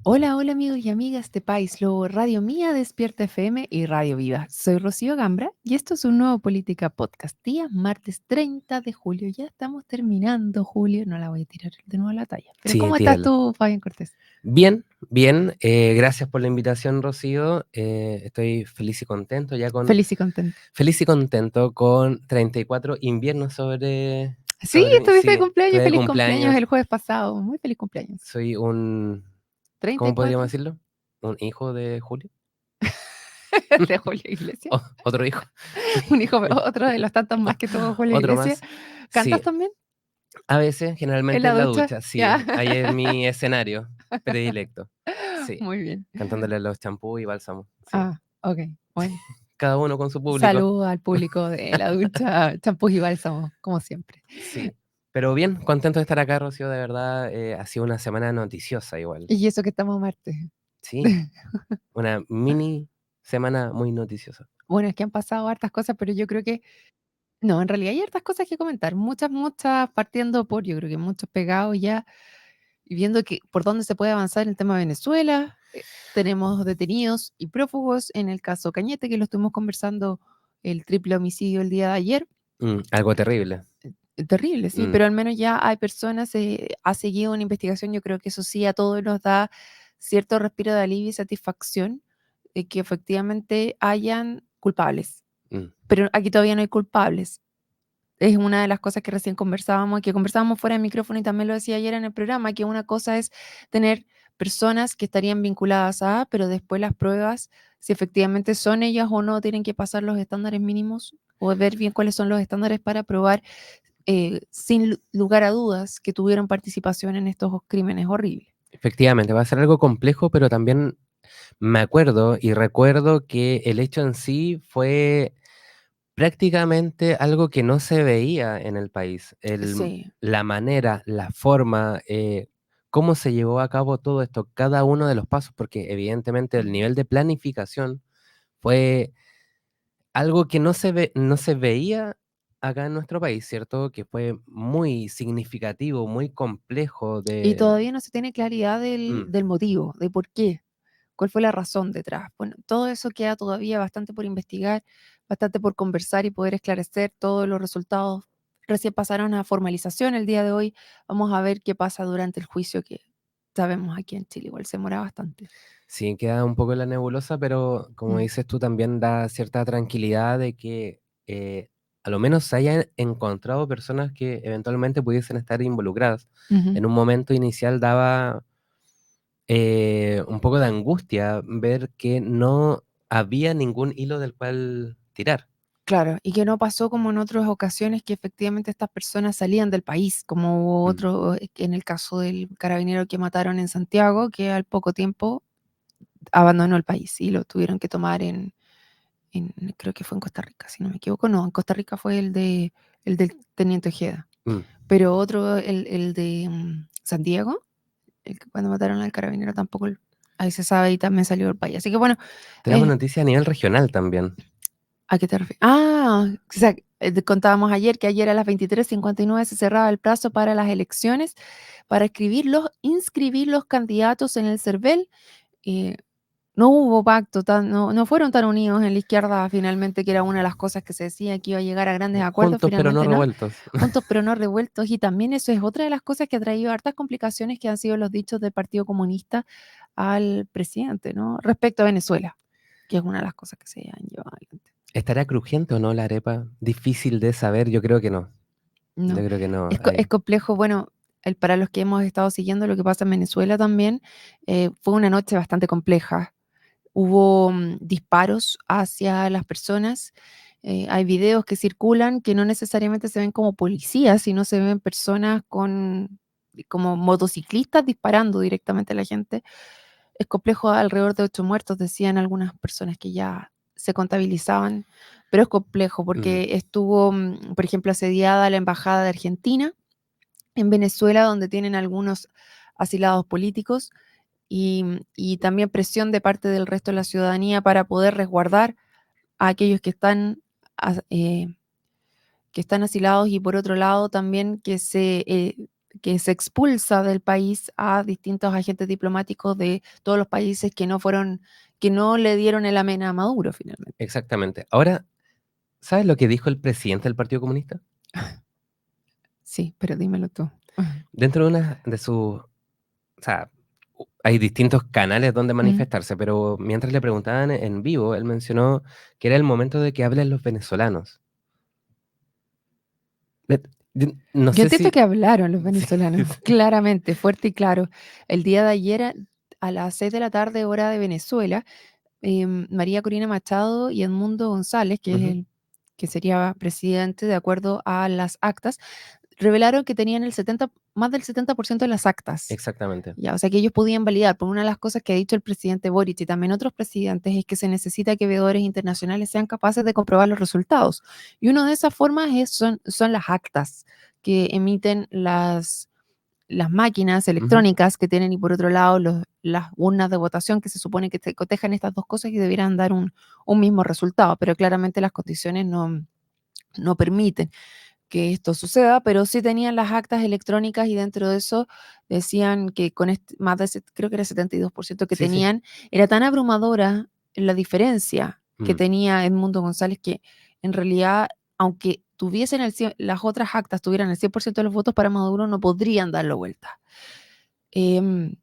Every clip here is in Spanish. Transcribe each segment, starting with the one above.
Hola, hola amigos y amigas de País Lobo, Radio Mía, Despierta FM y Radio Viva. Soy Rocío Gambra y esto es un nuevo Política Podcast. Día martes 30 de julio. Ya estamos terminando julio. No la voy a tirar de nuevo a la talla. Pero Sí, ¿cómo estás tírala. tú, Fabián Cortés? Bien, bien. Gracias por la invitación, Rocío. Estoy feliz y contento Feliz y contenta. feliz y contento con 34 inviernos Sí, sobre mí. estuviste de Sí, cumpleaños. estoy de Feliz cumpleaños cumpleaños. el jueves pasado. Muy feliz cumpleaños. Soy ¿cómo podríamos 34 decirlo? Un hijo de Julio. de Julio Iglesias. Otro hijo. Un hijo, otro de los tantos más que tuvo Julio Otro Iglesias. más. ¿Cantas Sí, también a veces, en generalmente la en la ducha? ducha. Sí, Ya. ahí es mi escenario predilecto. Sí, Muy bien. cantándole los champús y bálsamos. Sí, Ah, ok. Bueno. cada uno con su público. Saludos al público de la ducha, champús y bálsamos, como siempre. Sí, pero bien, contento de estar acá, Rocío, de verdad, ha sido una semana noticiosa igual. Y eso que estamos a martes. Sí, una mini semana muy noticiosa. Bueno, es que han pasado hartas cosas, pero yo creo que no, en realidad hay hartas cosas que comentar. Muchas, muchas, partiendo por, yo creo que muchos pegados ya, y viendo que por dónde se puede avanzar en el tema de Venezuela. Tenemos detenidos y prófugos en el caso Cañete, que lo estuvimos conversando, el triple homicidio el día de ayer. Algo terrible. Terrible, sí, Mm, pero al menos ya hay personas, ha seguido una investigación. Yo creo que eso sí a todos nos da cierto respiro de alivio y satisfacción de que efectivamente hayan culpables, mm, pero aquí todavía no hay culpables. Es una de las cosas que recién conversábamos, que conversábamos fuera de micrófono y también lo decía ayer en el programa, que una cosa es tener personas que estarían vinculadas a, pero después las pruebas, si efectivamente son ellas o no, tienen que pasar los estándares mínimos o ver bien cuáles son los estándares para probar sin lugar a dudas que tuvieron participación en estos crímenes horribles. efectivamente, va a ser algo complejo, pero también me acuerdo y recuerdo que el hecho en sí fue prácticamente algo que no se veía en el país. Sí, La manera, la forma, cómo se llevó a cabo todo esto, cada uno de los pasos, porque evidentemente el nivel de planificación fue algo que no se veía acá en nuestro país, ¿cierto? Que fue muy significativo, muy complejo y de... todavía no se tiene claridad Mm, del motivo, de por qué, cuál fue la razón detrás. Bueno, todo eso queda todavía bastante por investigar, bastante por conversar y poder esclarecer todos los resultados. Recién pasaron a formalización el día de hoy. Vamos a ver qué pasa durante el juicio, que sabemos aquí en Chile igual se demora bastante. sí, queda un poco en la nebulosa, pero como Mm, dices tú, también da cierta tranquilidad de que a lo menos se hayan encontrado personas que eventualmente pudiesen estar involucradas. ujú. En un momento inicial daba un poco de angustia ver que no había ningún hilo del cual tirar. Claro, y que no pasó como en otras ocasiones que efectivamente estas personas salían del país, como hubo Mm. otro, en el caso del carabinero que mataron en Santiago, que al poco tiempo abandonó el país y lo tuvieron que tomar creo que fue en Costa Rica, si no me equivoco. No, en Costa Rica fue el del teniente Ojeda, Mm. pero otro, el de San Diego, el que cuando mataron al carabinero tampoco, ahí se sabe, y también salió del país. Así que bueno, Tenemos noticias a nivel regional también. ¿a qué te refieres? Ah, o sea, contábamos ayer que ayer a las 23:59 se cerraba el plazo para las elecciones, para inscribir los candidatos en el CERVEL. eh, no hubo pacto, no fueron tan unidos en la izquierda finalmente, que era una de las cosas que se decía que iba a llegar a grandes acuerdos, Juntos pero no finalmente no, revueltos. juntos pero no revueltos. Y también eso es otra de las cosas que ha traído hartas complicaciones, que han sido los dichos del Partido Comunista al presidente, ¿no? Respecto a Venezuela, que es una de las cosas que se han llevado adelante. ¿Estará crujiente o no la arepa? Difícil de saber, yo creo que no. No. Yo creo que no. Es complejo. Bueno, para los que hemos estado siguiendo lo que pasa en Venezuela también, fue una noche bastante compleja. Hubo disparos hacia las personas. Hay videos que circulan que no necesariamente se ven como policías, sino se ven personas como motociclistas disparando directamente a la gente. Es complejo, alrededor de 8 muertos, decían algunas personas que ya se contabilizaban, pero es complejo Mm, porque estuvo, por ejemplo, asediada la embajada de Argentina en Venezuela, donde tienen algunos asilados políticos, y también presión de parte del resto de la ciudadanía para poder resguardar a aquellos que están asilados, y por otro lado también que se expulsa del país a distintos agentes diplomáticos de todos los países que no le dieron el amén a Maduro finalmente. Exactamente. Ahora, ¿sabes lo que dijo el presidente del Partido Comunista? Sí, pero dímelo tú. Dentro de una de sus, o sea, hay distintos canales donde manifestarse, pero mientras le preguntaban en vivo, él mencionó que era el momento de que hablen los venezolanos. Ve- No Yo sé entiendo si... que hablaron los Sí, venezolanos, sí. claramente, fuerte y claro. El día de ayer, a las 6 de la tarde, hora de Venezuela, María Corina Machado y Edmundo González, que es Ujú, que sería presidente de acuerdo a las actas, revelaron que tenían más del 70% de las actas. exactamente. Ya, o sea que ellos podían validar, por una de las cosas que ha dicho el presidente Boric y también otros presidentes, es que se necesita que veedores internacionales sean capaces de comprobar los resultados. Y una de esas formas son las actas que emiten las máquinas Ujú. electrónicas que tienen, y por otro lado las urnas de votación, que se supone que cotejan estas dos cosas y debieran dar un mismo resultado, pero claramente las condiciones no permiten que esto suceda, pero sí tenían las actas electrónicas y dentro de eso decían que con más de, creo que era 72% que Sí, sí. tenían, era tan abrumadora la diferencia que Mm. tenía Edmundo González que en realidad, aunque tuviesen las otras actas, tuvieran el 100% de los votos para Maduro, no podrían darlo vuelta. Em,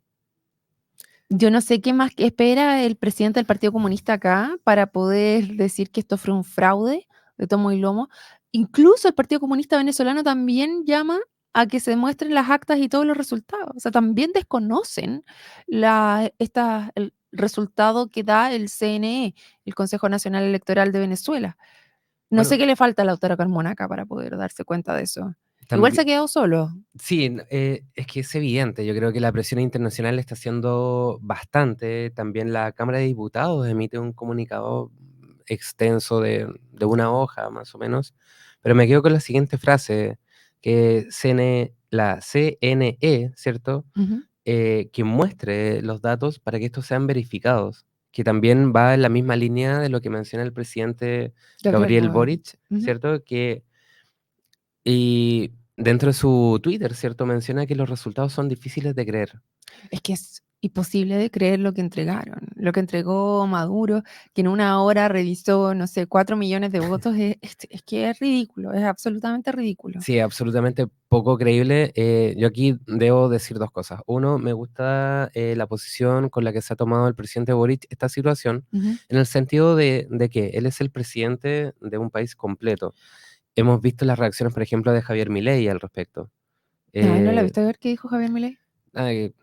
yo no sé qué más que espera el presidente del Partido Comunista acá para poder decir que esto fue un fraude de tomo y lomo. Incluso el Partido Comunista Venezolano también llama a que se demuestren las actas y todos los resultados. O sea, también desconocen el resultado que da el CNE, el Consejo Nacional Electoral de Venezuela. No sé Bueno, qué le falta a Lautaro Carmona acá para poder darse cuenta de eso. Igual se ha también, quedado solo. sí, es que es evidente. Yo creo que la presión internacional está haciendo bastante. También la Cámara de Diputados emite un comunicado extenso de una hoja, más o menos. Pero me quedo con la siguiente frase, que la CNE, ¿cierto? Ujú. Que muestre los datos para que estos sean verificados, que también va en la misma línea de lo que menciona el presidente Gabriel Gabriel Boric, Boric. Ujú. ¿cierto? Y dentro de su Twitter, ¿cierto? Menciona que los resultados son difíciles de creer. Es que es imposible de creer lo que entregaron, lo que entregó Maduro, que en una hora revisó, no sé, 4 millones de votos, es que es ridículo, es absolutamente ridículo. Sí, absolutamente poco creíble. Yo aquí debo decir dos cosas. Uno, me gusta la posición con la que se ha tomado el presidente Boric esta situación, Ujú. en el sentido de que él es el presidente de un país completo. Hemos visto las reacciones, por ejemplo, de Javier Milei al respecto. Ay, ¿no la Eh, viste a ver qué dijo Javier Milei? ay,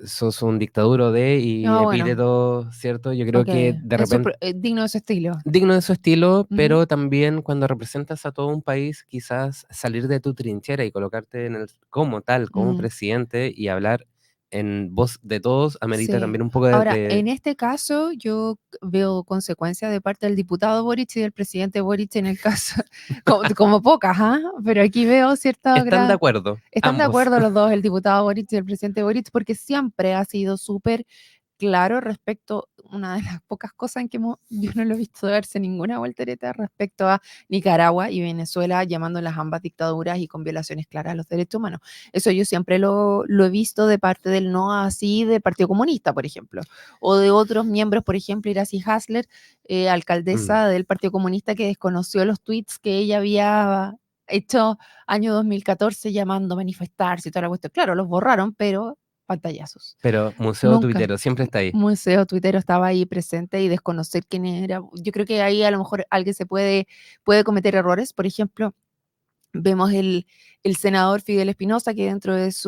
sos un dictaduro de y Ah, bueno, epítetos, ¿cierto? Yo creo ok, que de es repente digno de su estilo. digno de su estilo, Ujú. pero también cuando representas a todo un país, quizás salir de tu trinchera y colocarte en como tal, como un Mm. presidente y hablar en voz de todos, amerita Sí. también un poco Ahora, en este caso, yo veo consecuencias de parte del diputado Boric y del presidente Boric en el caso, como pocas, ¿ah? Pero aquí veo cierta están de acuerdo, están de ambos. acuerdo los dos, el diputado Boric y el presidente Boric, porque siempre ha sido súper claro respecto, una de las pocas cosas en que yo no lo he visto darse ninguna voltereta respecto a Nicaragua y Venezuela, llamándolas ambas dictaduras y con violaciones claras a los derechos humanos. Eso yo siempre lo he visto de parte del no así del Partido Comunista, por ejemplo, o de otros miembros, por ejemplo, Iracy Hasler, Mm. alcaldesa del Partido Comunista, que desconoció los tweets que ella había hecho año 2014 llamando a manifestarse y toda la cuestión. Claro, los borraron, pero pantallazos. Pero Museo Nunca. Tuitero siempre está ahí. Museo Twitter estaba ahí presente y desconocer quién era. Yo creo que ahí a lo mejor alguien puede cometer errores. Por ejemplo, vemos el senador Fidel Espinosa que dentro de Sí,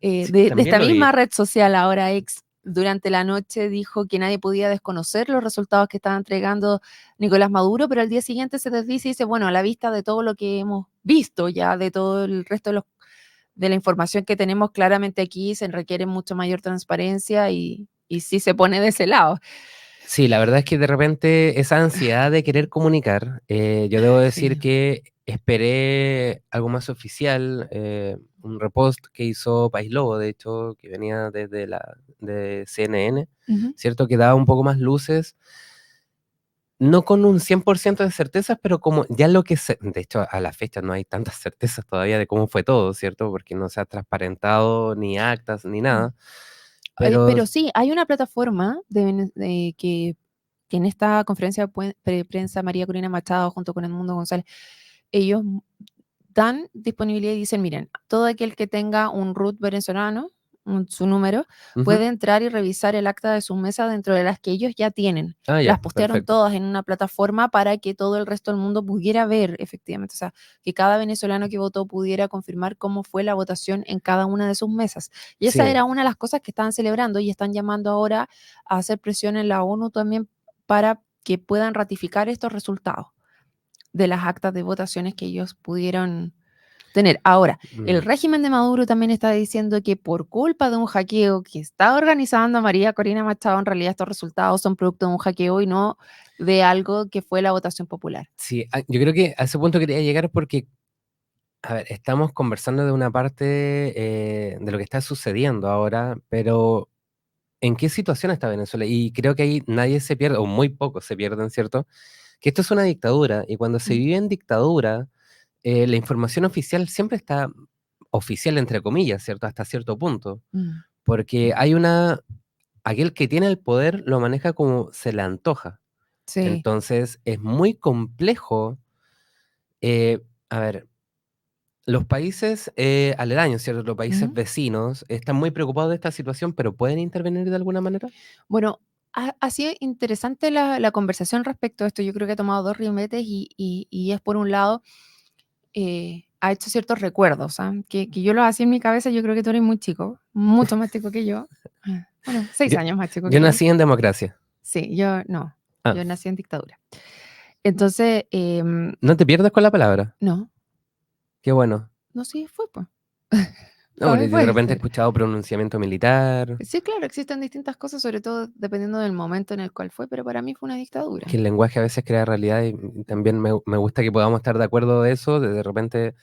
de también esta lo vi. misma red social, ahora ex, durante la noche dijo que nadie podía desconocer los resultados que estaba entregando Nicolás Maduro, pero al día siguiente se desdice y dice, bueno, a la vista de todo lo que hemos visto ya, de todo el resto de la información que tenemos claramente aquí, se requiere mucho mayor transparencia y sí se pone de ese lado. Sí, la verdad es que de repente esa ansiedad de querer comunicar, yo debo decir Sí. que esperé algo más oficial, un repost que hizo País Lobo, de hecho, que venía desde de CNN, Ujú. ¿cierto? Que daba un poco más luces. no con un 100% de certezas, pero como ya lo que se de hecho, a la fecha no hay tantas certezas todavía de cómo fue todo, ¿cierto? Porque no se ha transparentado ni actas ni Mm. nada, pero Pero sí, hay una plataforma que en esta conferencia de prensa María Corina Machado junto con Edmundo González, ellos dan disponibilidad y dicen, miren, todo aquel que tenga un root venezolano, su número, ujú. puede entrar y revisar el acta de su mesa dentro de las que ellos ya tienen. Ah, Las ya, postearon perfecto. todas en una plataforma para que todo el resto del mundo pudiera ver efectivamente, o sea, que cada venezolano que votó pudiera confirmar cómo fue la votación en cada una de sus mesas. Y esa Sí, era una de las cosas que estaban celebrando y están llamando ahora a hacer presión en la ONU también para que puedan ratificar estos resultados de las actas de votaciones que ellos pudieron tener. Ahora, el mm, régimen de Maduro también está diciendo que por culpa de un hackeo que está organizando María Corina Machado, en realidad estos resultados son producto de un hackeo y no de algo que fue la votación popular. sí, yo creo que a ese punto quería llegar porque, a ver, estamos conversando de una parte, de lo que está sucediendo ahora, pero ¿en qué situación está Venezuela? Y creo que ahí nadie se pierde, o muy pocos se pierden, ¿cierto? Que esto es una dictadura, y cuando se Mm, vive en dictadura, la información oficial siempre está oficial, entre comillas, ¿cierto? Hasta cierto punto, mm, porque hay aquel que tiene el poder lo maneja como se le antoja. sí. Entonces, es muy complejo, a ver, los países aledaños, ¿cierto? Los países Ujú. vecinos están muy preocupados de esta situación, pero ¿pueden intervenir de alguna manera? Bueno, ha sido interesante la conversación respecto a esto. Yo creo que ha tomado dos ribetes y es por un lado, ha hecho ciertos recuerdos, ¿ah? Que yo los hacía en mi cabeza. Yo creo que tú eres muy chico, mucho más chico que yo. Bueno, 6 Yo, años más chico yo que yo. nací en democracia. Sí, yo no, Ah, yo nací en dictadura. Entonces, no te pierdas con la palabra. no, Qué bueno. no, sí, fue, pues. No, porque yo de Puede repente he ser. escuchado pronunciamiento militar, Sí, claro, existen distintas cosas, sobre todo dependiendo del momento en el cual fue, pero para mí fue una que dictadura. el lenguaje a veces crea realidad y también me gusta que podamos estar de acuerdo de eso, de repente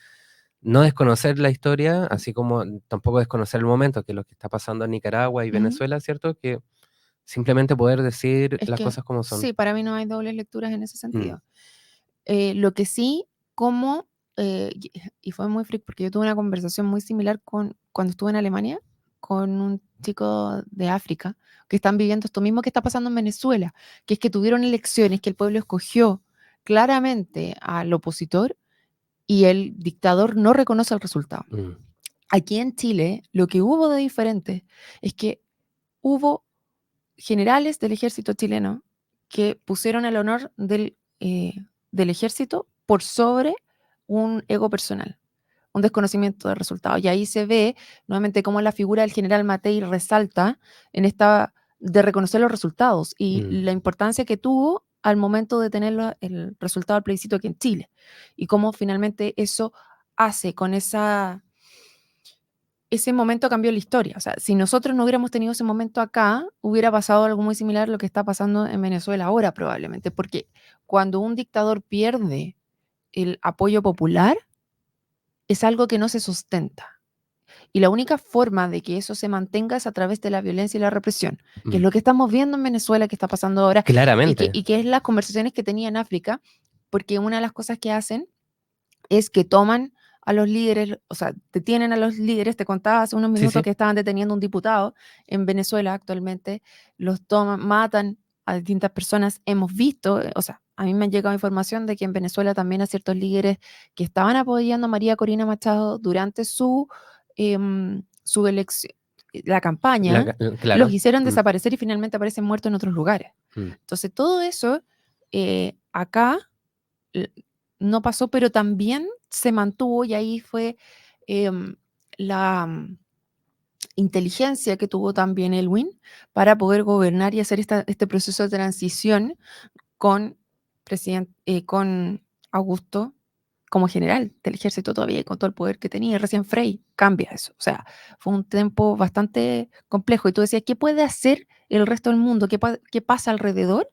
no desconocer la historia, así como tampoco desconocer el momento, que es lo que está pasando en Nicaragua y Ujú. Venezuela, ¿cierto? Que simplemente poder decir Es las que cosas como son. sí, para mí no hay dobles lecturas en ese Mm, sentido. Lo que sí, como, y fue muy freak, porque yo tuve una conversación muy similar cuando estuve en Alemania con un chico de África que están viviendo esto mismo que está pasando en Venezuela, que es que tuvieron elecciones, que el pueblo escogió claramente al opositor y el dictador no reconoce el resultado. mm, Aquí en Chile, lo que hubo de diferente es que hubo generales del ejército chileno que pusieron el honor del ejército por sobre un ego personal, un desconocimiento de resultados. Y ahí se ve nuevamente cómo la figura del general Matei resalta en esta de reconocer los resultados y mm. la importancia que tuvo al momento de tener el resultado del plebiscito aquí en Chile y cómo finalmente eso hace con ese momento cambió la historia. O sea, si nosotros no hubiéramos tenido ese momento acá, hubiera pasado algo muy similar a lo que está pasando en Venezuela ahora probablemente, porque cuando un dictador pierde el apoyo popular, es algo que no se sustenta. Y la única forma de que eso se mantenga es a través de la violencia y la represión, que es Mm. lo que estamos viendo en Venezuela, que está pasando ahora, Claramente. y que es las conversaciones que tenía en África, porque una de las cosas que hacen es que toman a los líderes, o sea, detienen a los líderes. Te contaba hace unos Sí, minutos sí. que estaban deteniendo a un diputado en Venezuela actualmente, los toman, matan a distintas personas. Hemos visto, o sea, a mí me han llegado información de que en Venezuela también a ciertos líderes que estaban apoyando a María Corina Machado durante su elección, la campaña, los Claro. hicieron Mm, desaparecer y finalmente aparecen muertos en otros lugares. mm. Entonces, todo eso acá l- no pasó, pero también se mantuvo y ahí fue em, la inteligencia que tuvo también Elwin para poder gobernar y hacer este proceso de transición con, con Augusto como general del ejército todavía y con todo el poder que tenía. Y recién Frey cambia eso. O sea, fue un tiempo bastante complejo. Y tú decías, ¿qué puede hacer el resto del mundo? ¿Qué pasa alrededor?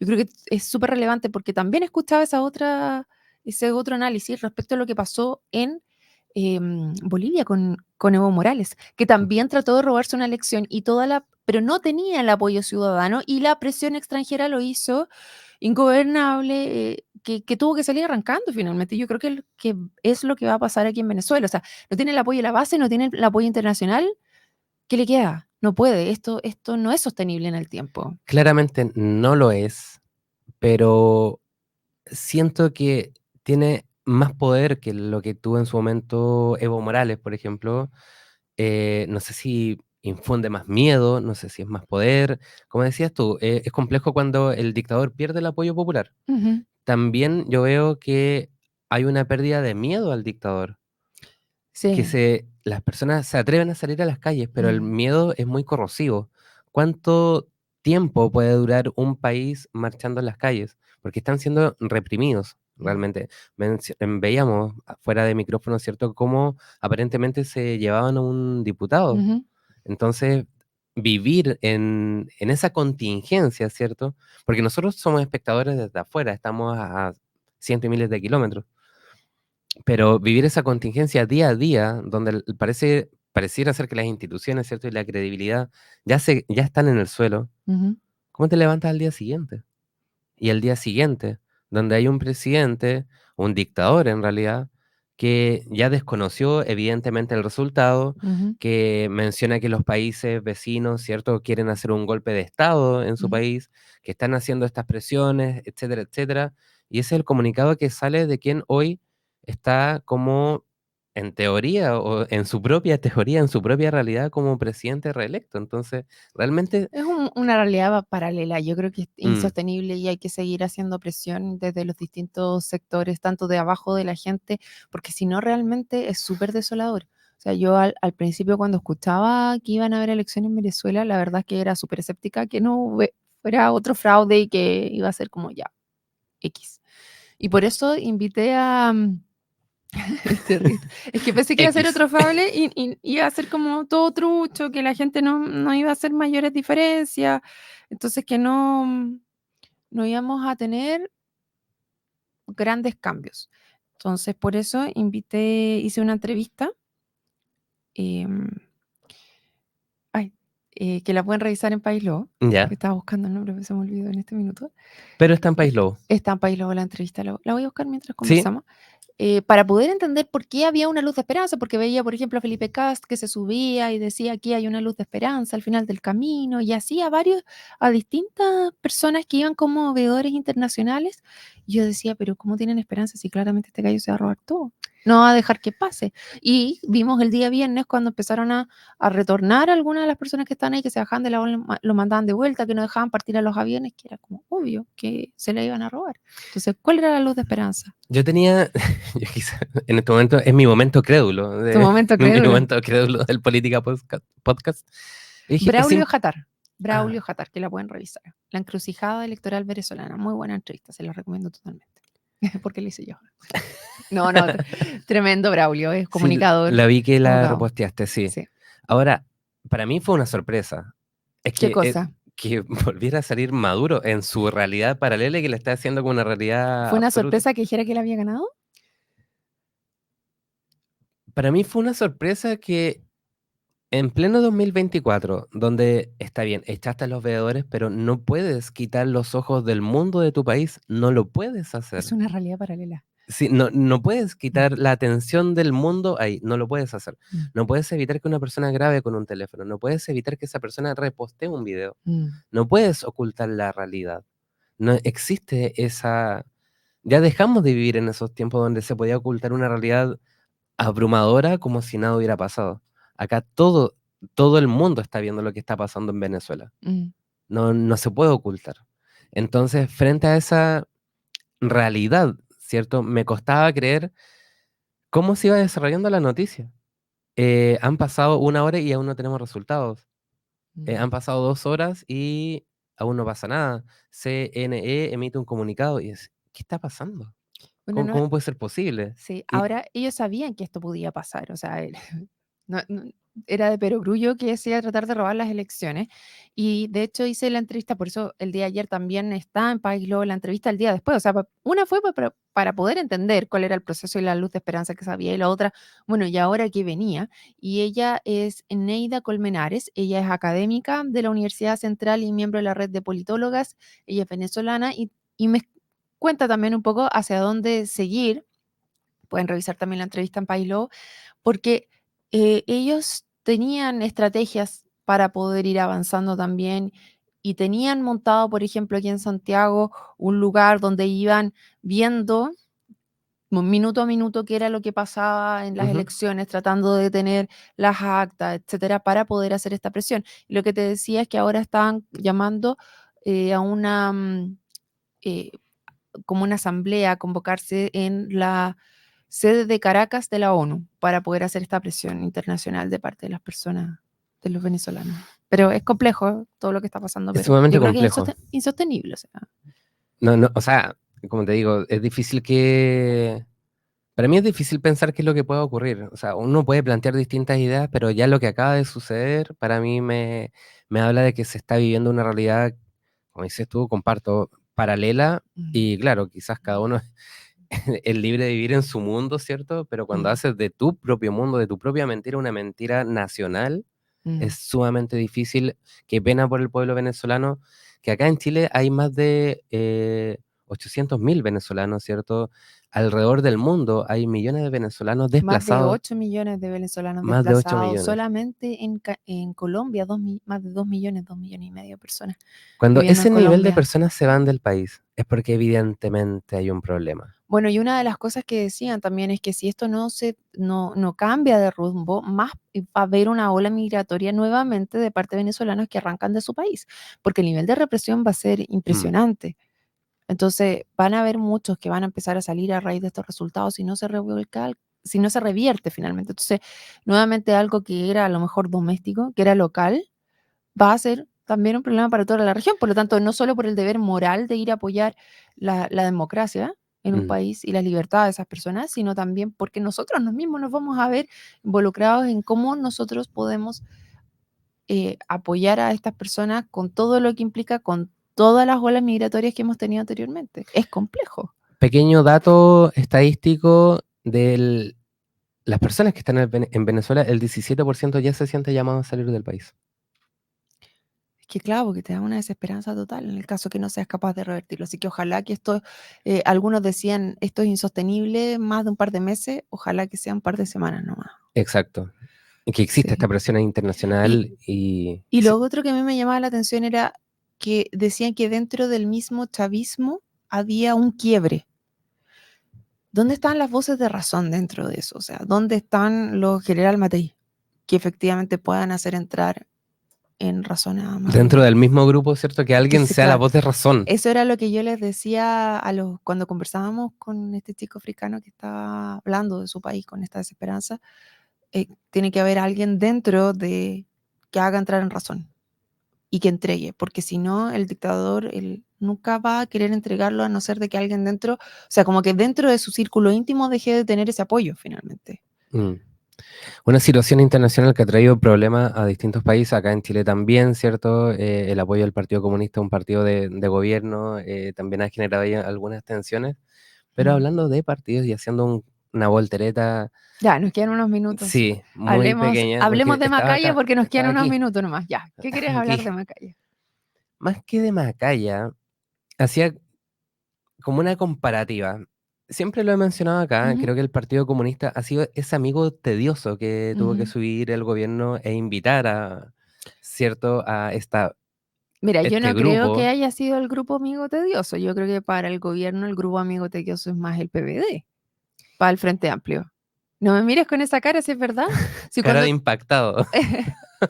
Yo creo que es súper relevante porque también escuchaba ese otro análisis respecto a lo que pasó en Bolivia con Evo Morales, que también trató de robarse una elección y toda pero no tenía el apoyo ciudadano y la presión extranjera lo hizo ingobernable, que tuvo que salir arrancando finalmente. Yo creo que es lo que va a pasar aquí en Venezuela. O sea, no tiene el apoyo de la base, no tiene el apoyo internacional. ¿Qué le queda? No puede. Esto no es sostenible en el tiempo. Claramente no lo es, pero siento que tiene más poder que lo que tuvo en su momento Evo Morales, por ejemplo. No sé si infunde más miedo, no sé si es más poder. Como decías tú, es complejo cuando el dictador pierde el apoyo popular. Ujú. También yo veo que hay una pérdida de miedo al dictador, que Sí. las personas se atreven a salir a las calles, pero el Mm, miedo es muy corrosivo. ¿Cuánto tiempo puede durar un país marchando en las calles? Porque están siendo reprimidos, mm, realmente. Veíamos fuera de micrófono, ¿cierto?, cómo aparentemente se llevaban a un diputado. ujú, Entonces, vivir en esa contingencia, ¿cierto? Porque nosotros somos espectadores desde afuera, estamos a cientos y miles de kilómetros, pero vivir esa contingencia día a día, donde pareciera ser que las instituciones, ¿cierto? Y la credibilidad ya están en el suelo, ujú, ¿cómo te levantas al día siguiente? Y el día siguiente, donde hay un presidente, un dictador en realidad, que ya desconoció evidentemente el resultado, ujú, que menciona que los países vecinos, ¿cierto?, quieren hacer un golpe de Estado en su ujú. país, que están haciendo estas presiones, etcétera, etcétera. Y ese es el comunicado que sale de quien hoy está como, en teoría, o en su propia teoría, en su propia realidad, como presidente reelecto. Entonces, realmente, Es una realidad paralela. Yo creo que es mm, insostenible y hay que seguir haciendo presión desde los distintos sectores, tanto de abajo de la gente, porque si no realmente es súper desolador. O sea, yo al principio cuando escuchaba que iban a haber elecciones en Venezuela, la verdad es que era súper escéptica que no fuera otro fraude y que iba a ser como ya, X. Y por eso invité a, te ríes. Es que pensé que iba a ser X. otro fable y iba a ser como todo trucho, que la gente no iba a hacer mayores diferencias, entonces que no íbamos a tener grandes cambios. Entonces, por eso hice una entrevista, em, ay, que la pueden revisar en País Lobo, que Ya, estaba buscando el nombre, pero se me olvidó en este minuto. pero está en País Lobo. Está en País Lobo la entrevista, la voy a buscar mientras Sí, conversamos. Para poder entender por qué había una luz de esperanza, porque veía, por ejemplo, a Felipe Cast que se subía y decía: "Aquí hay una luz de esperanza al final del camino", y así a distintas personas que iban como veedores internacionales. Y yo decía: "Pero, ¿cómo tienen esperanza si claramente este gallo se va a robar todo? No va a dejar que pase". Y vimos el día viernes cuando empezaron a retornar algunas de las personas que estaban ahí, que se bajaban del avión, lo mandaban de vuelta, que no dejaban partir a los aviones, que era como obvio que se la iban a robar. Entonces, ¿cuál era la luz de esperanza? yo tenía, yo en este momento es mi momento crédulo, Tu momento mi crédulo. momento crédulo del Política Podcast. Y dije, Braulio Jatar, ah, Braulio Jatar, que la pueden revisar. La encrucijada electoral venezolana, muy buena entrevista, se la recomiendo totalmente. Porque la hice yo. No, no, tremendo Braulio, es sí, comunicador, la vi que la abogado. reposteaste, sí. Sí. Ahora, para mí fue una sorpresa. Es ¿Qué que, cosa? que volviera a salir Maduro en su realidad paralela y que la está haciendo como una realidad ¿Fue una absoluta. sorpresa que dijera que él había ganado? Para mí fue una sorpresa que en pleno 2024, donde está bien, echaste a los veedores, pero no puedes quitar los ojos del mundo de tu país, no lo puedes Es hacer. una realidad paralela. Sí, no puedes Mm, quitar la atención del mundo ahí, no lo puedes hacer. mm, No puedes evitar que una persona grabe con un teléfono, no puedes evitar que esa persona repostee un video, mm, no puedes ocultar la realidad. No existe esa... Ya dejamos de vivir en esos tiempos donde se podía ocultar una realidad abrumadora como si nada hubiera pasado. Acá todo el mundo está viendo lo que está pasando en Venezuela. mm. No se puede ocultar. Entonces, frente a esa realidad, ¿cierto? Me costaba creer cómo se iba desarrollando la noticia. Han pasado 1 hora y aún no tenemos resultados. Mm. Han pasado 2 horas y aún no pasa nada. CNE emite un comunicado y es, ¿qué está pasando? Bueno, no, Cómo puede ser posible? sí, Y ahora ellos sabían que esto podía pasar, o sea, no, era de perogrullo que se iba a tratar de robar las elecciones. Y de hecho hice la entrevista, por eso el día de ayer también está en País Globo la entrevista el día después. O sea, una fue para poder entender cuál era el proceso y la luz de esperanza que sabía, y la otra, bueno, y ahora que venía. Y ella es Neida Colmenares, ella es académica de la Universidad Central y miembro de la red de politólogas, ella es venezolana y me cuenta también un poco hacia dónde seguir. Pueden revisar también la entrevista en País Globo, porque ellos tenían estrategias para poder ir avanzando también y tenían montado, por ejemplo, aquí en Santiago, un lugar donde iban viendo minuto a minuto qué era lo que pasaba en las Ujú. elecciones, tratando de tener las actas, etcétera, para poder hacer esta presión. Y lo que te decía es que ahora estaban llamando a una eh, como una asamblea, convocarse en la sede de Caracas de la ONU para poder hacer esta presión internacional de parte de las personas, de los venezolanos. Pero es complejo todo lo que está pasando, Es pero sumamente yo creo que es complejo. insostenible. O sea. No, no, o sea, como te digo, es difícil que... Para mí es difícil pensar qué es lo que puede ocurrir. O sea, uno puede plantear distintas ideas, pero ya lo que acaba de suceder, para mí me habla de que se está viviendo una realidad, como dices tú, comparto, paralela, Mm, y claro, quizás cada uno es libre de vivir en su mundo, ¿cierto? Pero cuando mm, haces de tu propio mundo, de tu propia mentira, una mentira nacional, mm. es sumamente difícil. Qué pena por el pueblo venezolano, que acá en Chile hay más de 800.000 venezolanos, ¿cierto? Alrededor del mundo hay millones de venezolanos Más de desplazados, 8 millones de venezolanos más de 8 desplazados. millones. Solamente en Colombia, más de 2 millones, 2,5 millones de personas Cuando viviendo en ese nivel de Colombia. personas se van del país, es porque evidentemente hay un problema. Bueno, y una de las cosas que decían también es que si esto no cambia de rumbo, más va a haber una ola migratoria nuevamente de parte de venezolanos que arrancan de su país, porque el nivel de represión va a ser Mm, impresionante. Entonces, van a haber muchos que van a empezar a salir a raíz de estos resultados si no se revierte finalmente. Entonces, nuevamente algo que era a lo mejor doméstico, que era local, va a ser también un problema para toda la región. Por lo tanto, no solo por el deber moral de ir a apoyar la democracia en un mm. país y la libertad de esas personas, sino también porque nosotros mismos nos vamos a ver involucrados en cómo nosotros podemos apoyar a estas personas con todo lo que implica, con todas las olas migratorias que hemos tenido anteriormente. Es complejo. Pequeño dato estadístico de las personas que están en Venezuela, el 17% ya se siente llamado a salir del país. Es que claro, porque te da una desesperanza total en el caso que no seas capaz de revertirlo. Así que ojalá que esto, algunos decían, esto es insostenible más de un par de meses, ojalá que sea un par de semanas nomás. Exacto. Y que existe esta Sí. presión Y, internacional y y sí, lo otro que a mí me llamaba la atención era que decían que dentro del mismo chavismo había un quiebre. ¿Dónde están las voces de razón dentro de eso? O sea, ¿dónde están los general Matei que efectivamente puedan hacer entrar en razón a dentro Maduro? del mismo grupo, ¿cierto? Que alguien sea la Claro, voz de razón. eso era lo que yo les decía cuando conversábamos con este chico africano que estaba hablando de su país con esta desesperanza. Tiene que haber alguien dentro de que haga entrar en razón y que entregue, porque si no, el dictador él nunca va a querer entregarlo a no ser de que alguien dentro, o sea, como que dentro de su círculo íntimo deje de tener ese apoyo finalmente. Mm. Una situación internacional que ha traído problemas a distintos países, acá en Chile también, ¿cierto? El apoyo del Partido Comunista, un partido de gobierno, también ha generado ahí algunas tensiones. Pero Mm. hablando de partidos y haciendo una voltereta, Ya, nos quedan unos minutos. sí, muy pequeña, Hablemos porque de Macaya porque nos quedan estaba unos aquí, minutos nomás. Ya, ¿qué quieres hablar aquí. de Macaya? Más que de Macaya, hacía como una comparativa. Siempre lo he mencionado acá, Ujú, creo que el Partido Comunista ha sido ese amigo tedioso que tuvo que ujú. subir el gobierno e invitar a, ¿cierto?, a Mira, yo este no creo que grupo. haya sido el grupo amigo tedioso. Yo creo que para el gobierno el grupo amigo tedioso es más el PVD, para el Frente Amplio. No me mires con esa cara, si es verdad. Si Cara cuando, de impactado.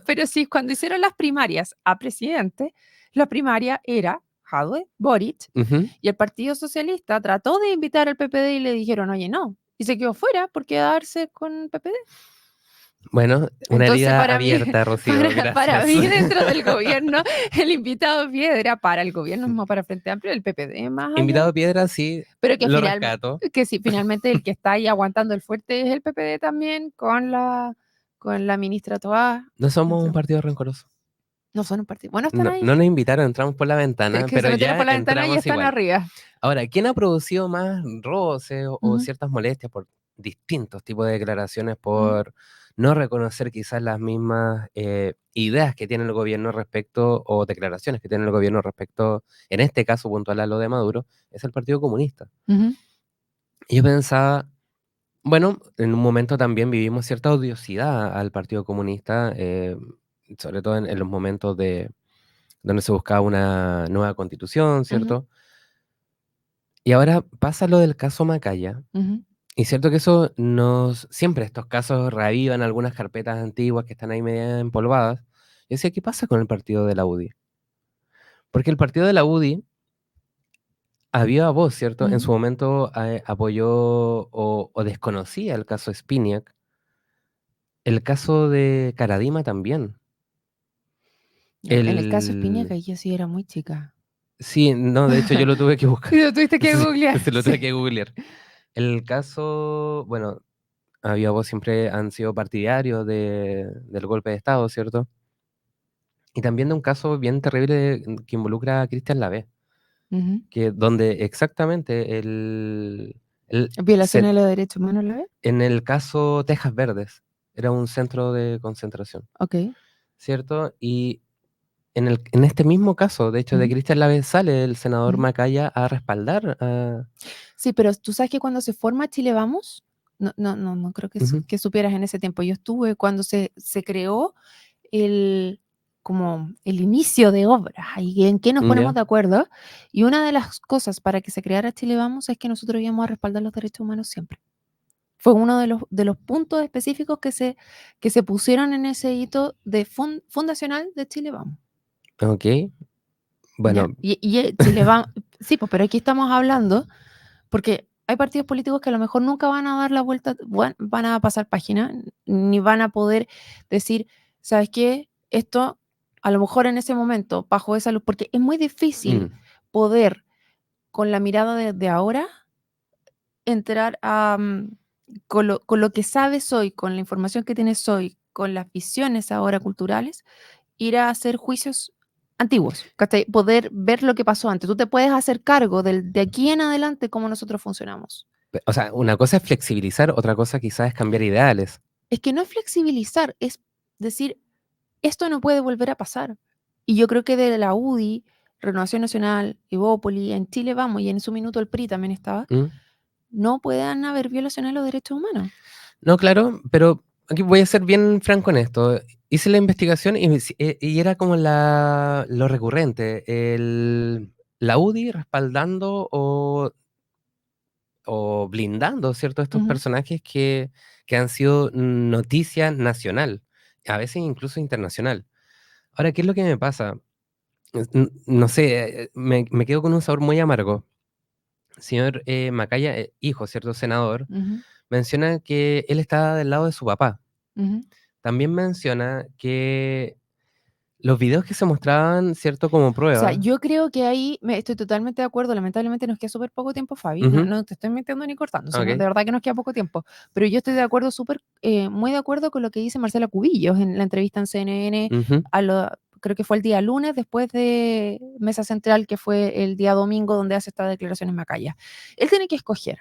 pero sí, cuando hicieron las primarias a presidente, la primaria era Jadwe, Boric, Ujú. y el Partido Socialista trató de invitar al PPD y le dijeron, oye, no. Y se quedó fuera por quedarse con PPD. Bueno, una Entonces, herida para mí, abierta, Rocío, para gracias. mí, dentro del gobierno, el invitado piedra para el gobierno, es más para Frente Amplio, el PPD más allá. Invitado Piedra, sí, Pero lo rescato. que sí, finalmente el que está ahí aguantando el fuerte es el PPD también, con la ministra Toá. No somos un Entonces, partido rencoroso. no son un partido. Bueno, están No, ahí. no nos invitaron, entramos por la Es ventana, que se pero metieron ya por la ventana y entramos están igual. arriba. Ahora, ¿quién ha producido más roces o Ujú, ciertas molestias por distintos tipos de declaraciones, ujú, por no reconocer quizás las mismas ideas que tiene el gobierno respecto, o declaraciones que tiene el gobierno respecto, en este caso puntual a lo de Maduro, es el Partido Comunista? ujú, Y yo pensaba, bueno, en un momento también vivimos cierta odiosidad al Partido Comunista, sobre todo en los momentos de donde se buscaba una nueva constitución, ujú, ¿cierto? Y ahora pasa lo del caso Macaya. ujú. Y cierto que eso siempre estos casos reavivan algunas carpetas antiguas que están ahí medio empolvadas. Yo decía, ¿qué pasa con el partido de la UDI? Porque el partido de la UDI había voz, ¿cierto? En Ujú. su momento apoyó o desconocía el caso Spiniak, el caso de Caradima también. No, en el caso El... Espinaca yo sí era muy chica. Sí, no, de hecho yo lo tuve que buscar. Y lo tuviste que Sí, googlear, se lo tuve sí. que googlear. El caso, bueno, había voz siempre han sido partidarios del golpe de Estado, ¿cierto? Y también de un caso bien terrible que involucra a Cristian Lavé, Ujú. que donde exactamente Violación de los derechos humanos, ¿la ves? en el caso Tejas Verdes, era un centro de concentración, Ok. ¿cierto? Y en este mismo caso, de hecho, de Ujú, Cristian Lavé sale el senador ujú. Macaya a respaldar a... Sí, pero tú sabes que cuando se forma Chile Vamos, no creo que, Ujú, que supieras en ese tiempo. Yo estuve cuando se creó el, como el inicio de obras y en qué nos ponemos ya, de acuerdo. Y una de las cosas para que se creara Chile Vamos es que nosotros íbamos a respaldar los derechos humanos siempre. Fue uno de los puntos específicos que se pusieron en ese hito de fundacional de Chile Vamos. ok, ¿Ya? bueno, Y Chile Vamos, sí, pues, pero aquí estamos hablando, porque hay partidos políticos que a lo mejor nunca van a dar la vuelta, van a pasar página, ni van a poder decir, ¿sabes qué? Esto, a lo mejor en ese momento, bajo esa luz, porque es muy difícil mm, poder, con la mirada de ahora, entrar a, con lo que sabes hoy, con la información que tienes hoy, con las visiones ahora culturales, ir a hacer juicios antiguos, ¿cachai? Poder ver lo que pasó antes. Tú te puedes hacer cargo de aquí en adelante cómo nosotros funcionamos. o sea, una cosa es flexibilizar, otra cosa quizás es cambiar ideales. Es que no es flexibilizar, es decir, esto no puede volver a pasar. Y yo creo que de la UDI, Renovación Nacional, Evópoli, en Chile Vamos, y en su minuto el PRI también estaba, ¿Mm? no puedan haber violaciones a los derechos humanos. No, claro, pero aquí voy a ser bien franco en esto. Hice la investigación y era como lo recurrente, la UDI respaldando o blindando, ¿cierto? Estos Ujú, personajes que han sido noticia nacional, a veces incluso internacional. Ahora, ¿qué es lo que me pasa? No sé, me quedo con un sabor muy amargo. Señor Macaya, hijo, ¿cierto? Senador, ujú, menciona que él está del lado de su papá. ujú. También menciona que los videos que se mostraban, ¿cierto? Como O sea, prueba. yo creo que ahí estoy totalmente de acuerdo. Lamentablemente nos queda súper poco tiempo, Fabi. No, Ujú, no te estoy metiendo ni cortando, sino de okey, verdad que nos queda poco tiempo. Pero yo estoy de acuerdo, súper, muy de acuerdo con lo que dice Marcela Cubillos en la entrevista en CNN, ujú, creo que fue el día lunes, después de Mesa Central, que fue el día domingo, donde hace estas declaraciones Macaya. Él tiene que escoger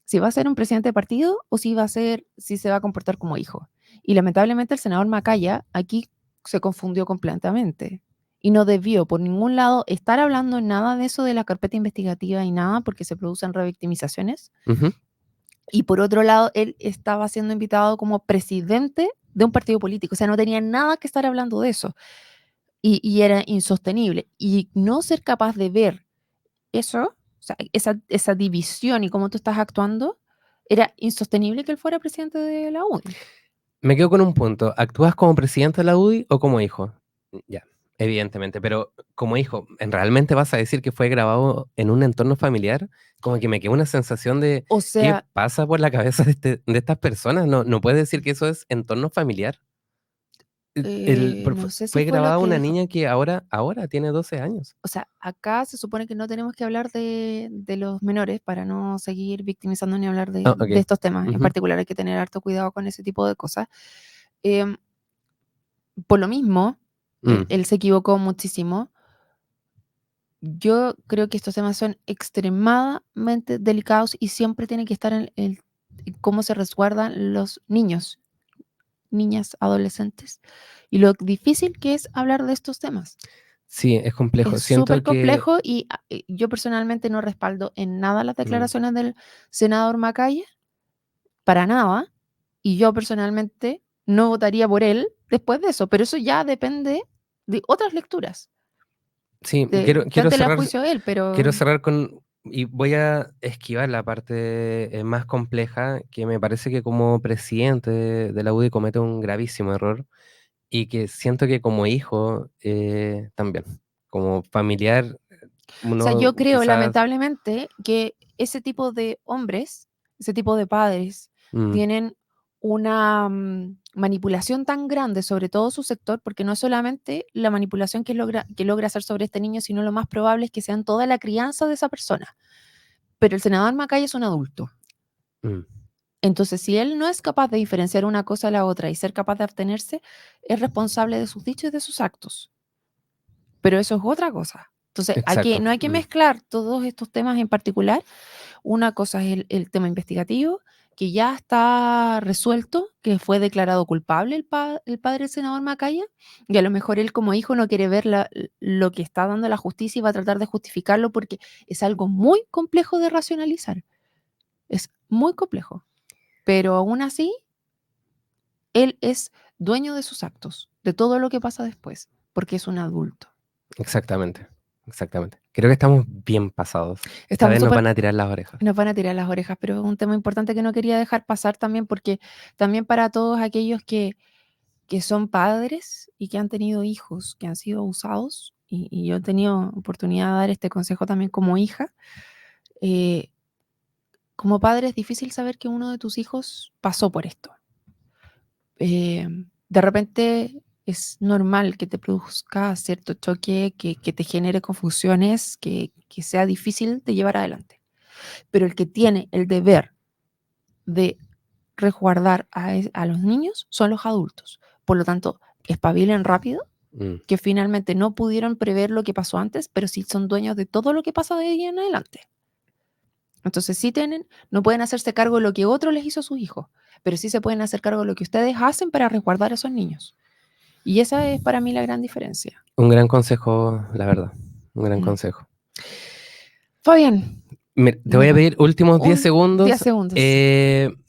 si va a ser un presidente de partido o si se va a comportar como hijo. Y lamentablemente el senador Macaya aquí se confundió completamente y no debió por ningún lado estar hablando nada de eso de la carpeta investigativa y nada porque se producen revictimizaciones. ujú. Y por otro lado, él estaba siendo invitado como presidente de un partido político, o sea, no tenía nada que estar hablando de eso y era insostenible. Y no ser capaz de ver eso, o sea, esa división y cómo tú estás actuando, era insostenible que él fuera presidente de la UDI. Me quedo con un punto, ¿actúas como presidente de la UDI o como hijo? Ya, evidentemente, pero como hijo, ¿realmente vas a decir que fue grabado en un entorno familiar? Como que me queda una sensación de, O ¿qué sea, pasa por la cabeza de estas personas? No puedes decir que eso es entorno familiar. no sé si Fue fue lo grabada que una dijo. niña que ahora tiene 12 años. O sea, acá se supone que no tenemos que hablar de los menores para no seguir victimizando ni hablar Ah, de okey. estos temas. En Ujú, particular hay que tener harto cuidado con ese tipo de cosas. Por lo mismo, Mm, él se equivocó muchísimo. Yo creo que estos temas son extremadamente delicados y siempre tiene que estar en cómo se resguardan los niños, niñas, adolescentes, y lo difícil que es hablar de estos temas. sí, es complejo. Es Siento súper que complejo y yo personalmente no respaldo en nada las mm, declaraciones del senador Macaya, para nada, y yo personalmente no votaría por él después de eso, pero eso ya depende de otras lecturas, sí, está en tela de juicio él, quiero pero cerrar con, y voy a esquivar la parte más compleja, que me parece que como presidente de la UDI comete un gravísimo error y que siento que como hijo también, como familiar, o sea, uno yo creo quizás... lamentablemente que ese tipo de hombres, ese tipo de padres, mm, tienen una manipulación tan grande sobre todo su sector, porque no es solamente la manipulación que logra hacer sobre este niño, sino lo más probable es que sean toda la crianza de esa persona. Pero el senador Macaya es un adulto. mm, Entonces, si él no es capaz de diferenciar una cosa de la otra y ser capaz de abstenerse, es responsable de sus dichos y de sus actos. Pero eso es otra cosa. Entonces, exacto. no hay que mezclar todos estos temas en particular. Una cosa es el tema investigativo, que ya está resuelto, que fue declarado culpable el padre del senador Macaya, y a lo mejor él como hijo no quiere ver lo que está dando la justicia y va a tratar de justificarlo porque es algo muy complejo de racionalizar. Es muy complejo. Pero aún así, él es dueño de sus actos, de todo lo que pasa después, porque es un adulto. Exactamente, exactamente. Creo que estamos bien pasados. Esta Estamos vez nos súper van a tirar las orejas. Nos van a tirar las orejas, pero es un tema importante que no quería dejar pasar también, porque también para todos aquellos que son padres y que han tenido hijos que han sido abusados, y yo he tenido oportunidad de dar este consejo también como hija, eh, como padre es difícil saber que uno de tus hijos pasó por esto. De repente es normal que te produzca cierto choque, que te genere confusiones, que sea difícil de llevar adelante. Pero el que tiene el deber de resguardar a los niños son los adultos. Por lo tanto, espabilen rápido, Mm, que finalmente no pudieron prever lo que pasó antes, pero sí son dueños de todo lo que pasa de ahí en adelante. Entonces sí no pueden hacerse cargo de lo que otro les hizo a sus hijos, pero sí se pueden hacer cargo de lo que ustedes hacen para resguardar a esos niños. Y esa es para mí la gran diferencia. un gran consejo, la verdad. Un gran Mm. consejo. Fabián, Te voy a pedir últimos 10 10 segundos. segundos.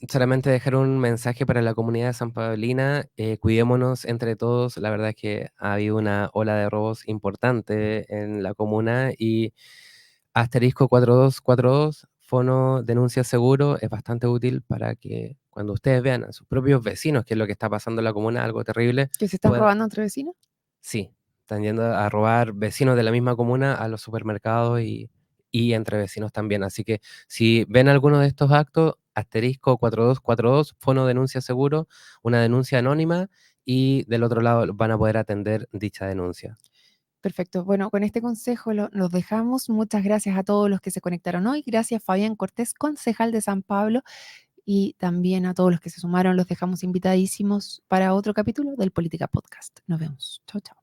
Solamente dejar un mensaje para la comunidad de San Paulina. Cuidémonos entre todos. La verdad es que ha habido una ola de robos importante en la comuna y asterisco 4242, fono denuncia seguro, es bastante útil para que cuando ustedes vean a sus propios vecinos qué es lo que está pasando en la comuna, algo terrible, ¿Que se están pueda, robando entre vecinos? sí, están yendo a robar vecinos de la misma comuna a los supermercados y entre vecinos también. Así que si ven alguno de estos actos, asterisco 4242, fono denuncia seguro, una denuncia anónima y del otro lado van a poder atender dicha denuncia. Perfecto. Bueno, con este consejo nos dejamos. Muchas gracias a todos los que se conectaron hoy. Gracias, Fabián Cortés, concejal de San Pablo, y también a todos los que se sumaron. Los dejamos invitadísimos para otro capítulo del Política Podcast. Nos vemos. Chao, chao.